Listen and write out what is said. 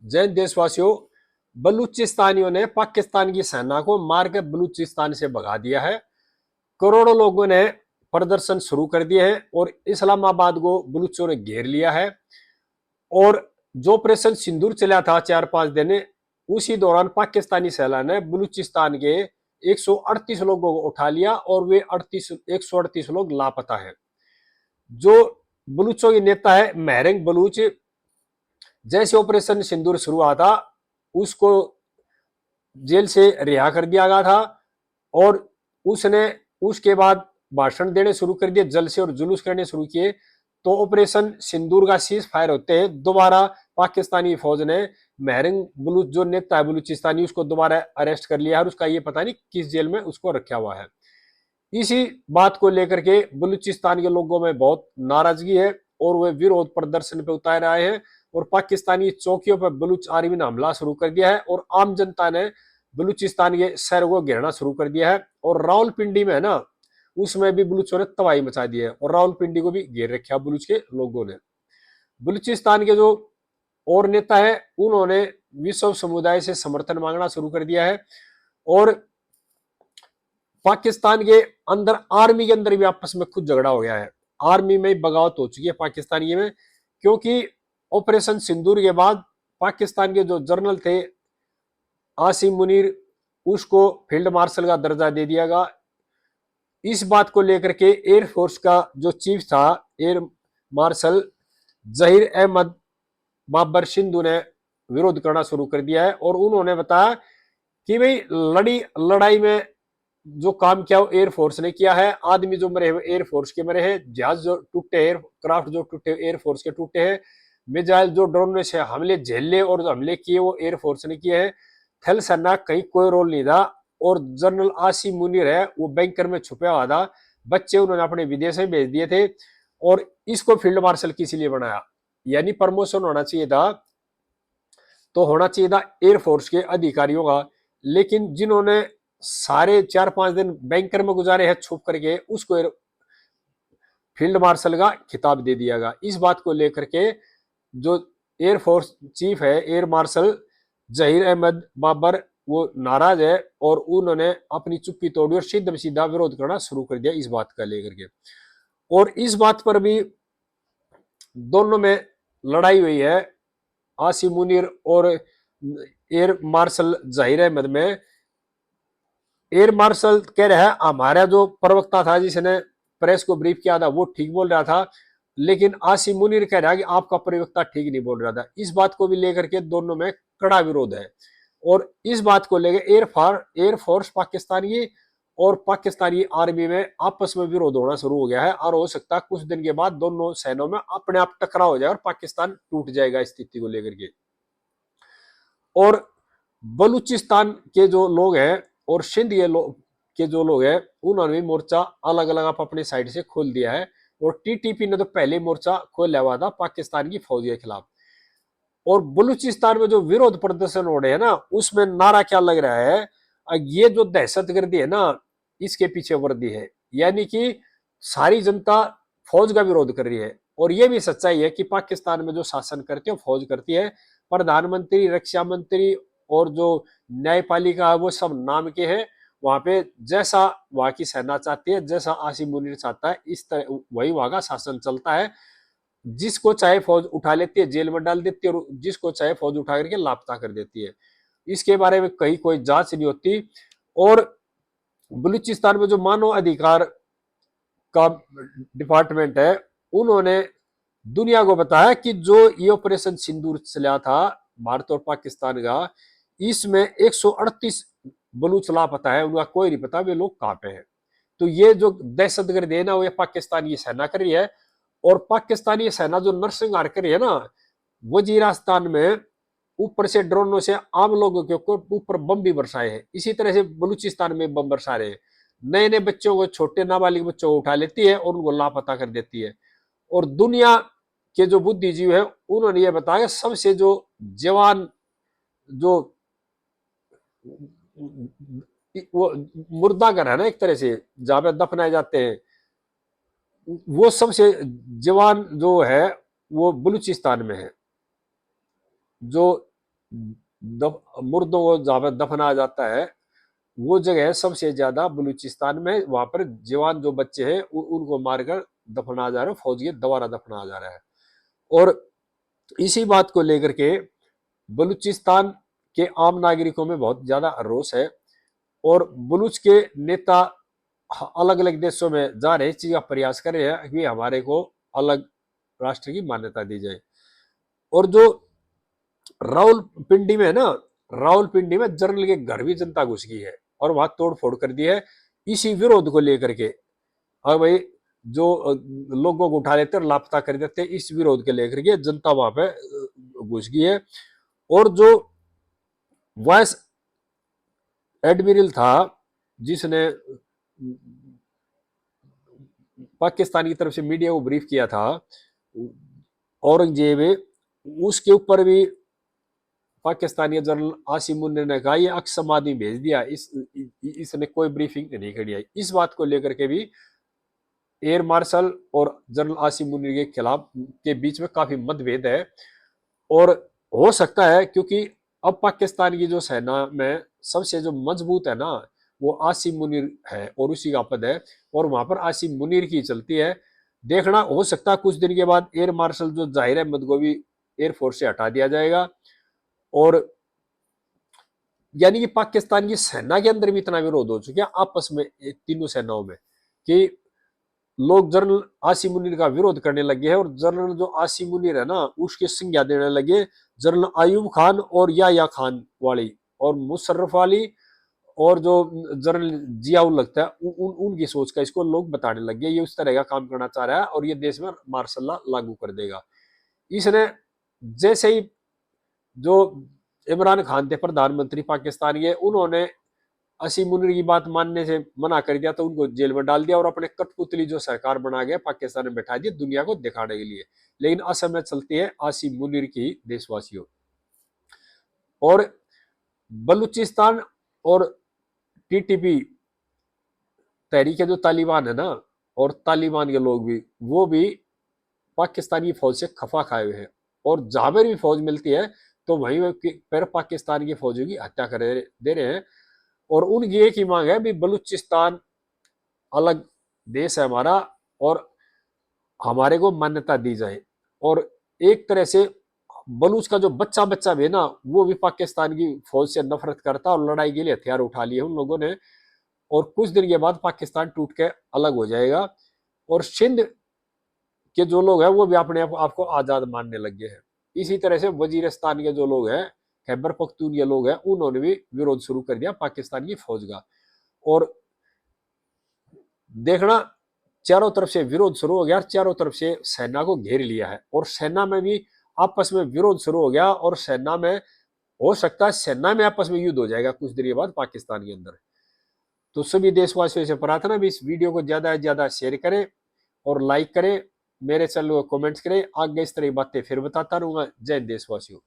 जैन देशवासियों, बलूचिस्तानियों ने पाकिस्तान की सेना को मारकर बलूचिस्तान से भगा दिया है। करोड़ों लोगों ने प्रदर्शन शुरू कर दिए हैं और इस्लामाबाद को बलूचों ने घेर लिया है। और जो ऑपरेशन सिंदूर चला था 4-5 दिन, उसी दौरान पाकिस्तानी सेना ने बलूचिस्तान के 138 लोगों को उठा लिया और वे 138 लोग लापता हैं। जो बलूचों के नेता है महरंग बलूच, जैसे ऑपरेशन सिंदूर शुरू हुआ था उसको जेल से रिहा कर दिया गया था और उसने उसके बाद भाषण देने शुरू कर दिए, जलसे और जुलूस करने शुरू किए। तो ऑपरेशन सिंदूर का सीज फायर होते हैं दोबारा पाकिस्तानी फौज ने महरंग बलूच जो नेता है बलूचिस्तानी उसको दोबारा अरेस्ट कर लिया और उसका ये पता नहीं किस जेल में उसको रखा हुआ है। इसी बात को लेकर के बलूचिस्तान के लोगों में बहुत नाराजगी है और वे विरोध प्रदर्शन पे उतार आए हैं और पाकिस्तानी चौकियों पर बलूच आर्मी ने हमला शुरू कर दिया है और आम जनता ने बलूचिस्तान के शहर को घेरना शुरू कर दिया है। और रावलपिंडी में है ना, उसमें भी बलूचों ने तबाही मचा दी है और रावलपिंडी को भी घेर रखा बलूच के लोगों ने। बलूचिस्तान के जो और नेता है उन्होंने विश्व समुदाय से समर्थन मांगना शुरू कर दिया है और पाकिस्तान के अंदर आर्मी के अंदर भी आपस में खुद झगड़ा हो गया है। आर्मी में बगावत हो चुकी है पाकिस्तानी में, क्योंकि ऑपरेशन सिंदूर के बाद पाकिस्तान के जो जनरल थे आसिम मुनीर, उसको फील्ड मार्शल का दर्जा दे दिया गया। इस बात को लेकर के एयरफोर्स का जो चीफ था एयर मार्शल जहीर अहमद बाबर सिंधु ने विरोध करना शुरू कर दिया है और उन्होंने बताया कि भाई लड़ाई में जो काम किया वो एयरफोर्स ने किया है, आदमी जो मरे हैं एयरफोर्स के मरे हैं, जहाज जो टूटे एयरक्राफ्ट जो टूटे एयरफोर्स के टूटे हैं, मिसाइल जो ड्रोन से हमले झेले और जो हमले किए वो एयरफोर्स ने किए हैं। थल सेना कहीं कोई रोल नहीं था और जनरल आसिम मुनीर है वो बैंकर में छुपा हुआ था, बच्चे उन्होंने अपने विदेश में भेज दिए थे और इसको फील्ड मार्शल किस लिए बनाया, यानी प्रमोशन होना चाहिए था तो होना चाहिए था एयरफोर्स के अधिकारियों का, लेकिन जिन्होंने सारे 4-5 दिन बैंकर में गुजारे हैं छुप करके उसको फील्ड मार्शल का खिताब दे दिया गया। इस बात को लेकर के जो एयरफोर्स चीफ है एयर मार्शल जहीर अहमद बाबर वो नाराज है और उन्होंने अपनी चुप्पी तोड़ी और सीधा सीधा विरोध करना शुरू कर दिया इस बात का लेकर के। और इस बात पर भी दोनों में लड़ाई हुई है आसिम मुनीर और एयर मार्शल जहीर अहमद में। एयर मार्शल कह रहा है हमारा जो प्रवक्ता था जिसने प्रेस को ब्रीफ किया था वो ठीक बोल रहा था, लेकिन आसिम मुनीर कह रहा है कि आपका प्रवक्ता ठीक नहीं बोल रहा था। इस बात को भी लेकर के दोनों में कड़ा विरोध है और इस बात को लेकर एयरफोर्स पाकिस्तानी और पाकिस्तानी आर्मी में आपस में विरोध होना शुरू हो गया है और हो सकता है कुछ दिन के बाद दोनों सेनाओं में अपने आप टकराव हो जाए और पाकिस्तान टूट जाएगा इस स्थिति को लेकर के। और बलूचिस्तान के जो लोग हैं और सिंध के जो लोग हैं उन्होंने भी मोर्चा अलग अलग अपने साइड से खोल दिया है और टीटीपी ने तो पहले मोर्चा खोला हुआ था पाकिस्तान की फौज के खिलाफ। और बलूचिस्तान में जो विरोध प्रदर्शन हो रहे हैं ना उसमें नारा क्या लग रहा है, ये जो दहशतगर्दी है ना इसके पीछे वर्दी है, यानी कि सारी जनता फौज का विरोध कर रही है। और ये भी सच्चाई है कि पाकिस्तान में जो शासन करती है फौज करती है, प्रधानमंत्री रक्षा मंत्री और जो न्यायपालिका है वो सब नाम के हैं। वहां पे जैसा वहां की सेना चाहती है, जैसा आसिम मुनीर चाहता है, इस तरह वही वहां का शासन चलता है। जिसको चाहे फौज उठा लेती है जेल में डाल देती है और जिसको चाहे फौज उठा करके लापता कर देती है, इसके बारे में कहीं कोई जांच नहीं होती। और बलूचिस्तान में जो मानव अधिकार का डिपार्टमेंट है उन्होंने दुनिया को बताया कि जो ये ऑपरेशन सिंदूर चला था भारत और पाकिस्तान का, इसमें 138 बलूच लापता है, उनका कोई नहीं पता वे लोग कहां पे हैं। तो ये जो दहशतगर्द है ना वो पाकिस्तान की सेना कर रही है और पाकिस्तानी सेना जो नरसंहार कर रही है ना वजीरास्तान में ऊपर से ड्रोनों से आम लोगों के ऊपर बम भी बरसाए हैं, इसी तरह से बलूचिस्तान में बम बरसा रहे हैं। नए नए बच्चों को छोटे नाबालिग बच्चों को उठा लेती है और उनको लापता कर देती है। और दुनिया के जो बुद्धिजीवी है उन्होंने ये बताया सबसे जो जवान जो वो मुर्दा घर है ना एक तरह से जहां पे दफनाए जाते हैं, वो सबसे जवान जो है वो बलूचिस्तान में है। जो मुर्दों को जहाँ पर दफनाया जाता है, वो जगह है सबसे ज्यादा बलूचिस्तान में। वहां पर जवान जो बच्चे हैं उनको मारकर दफनाया जा रहा है, फौजी दोबारा दफनाया जा रहा है। और इसी बात को लेकर के बलूचिस्तान के आम नागरिकों में बहुत ज्यादा रोष है, और बलूच के नेता अलग अलग देशों में जा रहे, इस चीज का प्रयास कर रहे हैं कि हमारे को अलग राष्ट्र की मान्यता दी जाए। और जो रावलपिंडी में है ना, रावलपिंडी में जनरल के घर भी जनता घुस गई है और वहां तोड़ फोड़ कर दी है, इसी विरोध को लेकर के। और भाई जो लोगों को उठा लेते और लापता कर देते, इस विरोध के लेकर के जनता वहां पे घुस गई है। और जो वाइस एडमिरल था जिसने पाकिस्तान की तरफ से मीडिया को ब्रीफ किया था, औरंगजेब, उसके ऊपर भी पाकिस्तानी जनरल आसिम मुनीर ने कहा ये अक्सम आदमी भेज दिया, इसने कोई ब्रीफिंग नहीं करी है। इस बात को लेकर के भी एयर मार्शल और जनरल आसिम मुनीर के खिलाफ के बीच में काफी मतभेद है। और हो सकता है क्योंकि अब पाकिस्तान की जो सेना में सबसे जो मजबूत है ना, वो आसिम मुनीर है और उसी का पद है, और वहां पर आसिम मुनीर की चलती है। देखना, हो सकता है कुछ दिन के बाद एयर मार्शल जो जाहिर अहमद को भी एयरफोर्स से हटा दिया जाएगा। और यानी कि पाकिस्तान की सेना के अंदर भी इतना विरोध हो चुका है आपस में, तीनों सेनाओं में, कि लोग जनरल आसिम मुनीर का विरोध करने लगे हैं। और जनरल जो आसिम मुनीर है ना, उसकी संज्ञा देने लगे जनरल आयूब खान और याया खान वाली, और मुशर्रफ वाली, और जो जनरल जियाउल लगता है उनकी सोच का इसको लोग बताने लगे, ये उस तरह का काम करना चाह रहा है और ये देश में मार्शल लॉ लागू कर देगा। इसने जैसे ही जो इमरान खान थे प्रधानमंत्री पाकिस्तान के, उन्होंने आसिम मुनीर की बात मानने से मना कर दिया, तो उनको जेल में डाल दिया और अपने कठपुतली जो सरकार बना गया पाकिस्तान में बैठा दी दुनिया को दिखाने के लिए। लेकिन असम में चलती है आसिम मुनीर की देशवासियों। और बलूचिस्तान और टीटीपी तहरीक जो तालिबान है ना, और तालिबान के लोग भी, वो भी पाकिस्तानी फौज से खफा खाए हुए हैं। और जहां पर भी फौज मिलती है तो वहीं पर पाकिस्तान की फौजियों की हत्या कर दे रहे हैं। और उनकी एक ही मांग है भी बलूचिस्तान अलग देश है हमारा, और हमारे को मान्यता दी जाए। और एक तरह से बलूच का जो बच्चा बच्चा भी है ना, वो भी पाकिस्तान की फौज से नफरत करता और लड़ाई के लिए हथियार उठा लिए उन लोगों ने। और कुछ दिन के बाद पाकिस्तान टूट के अलग हो जाएगा, और सिंध के जो लोग हैं वो भी अपने आप को आजाद मानने लग गए हैं। इसी तरह से वजीरिस्तान के जो लोग हैं, खैबर पख्तूनख्वा के लोग हैं, उन्होंने भी विरोध शुरू कर दिया पाकिस्तान की फौज का। और देखना, चारों तरफ से विरोध शुरू हो गया, चारों तरफ से सेना को घेर लिया है, और सेना में भी आपस में विरोध शुरू हो गया। और सेना में हो सकता है सेना में आपस में युद्ध हो जाएगा कुछ देर के बाद पाकिस्तान के अंदर। तो सभी देशवासियों से प्रार्थना भी इस वीडियो को ज्यादा से ज्यादा शेयर करें और लाइक करें, मेरे चैनल को कमेंट्स करें। आगे इस तरह की बातें फिर बताता रहूंगा। जय देशवासियों।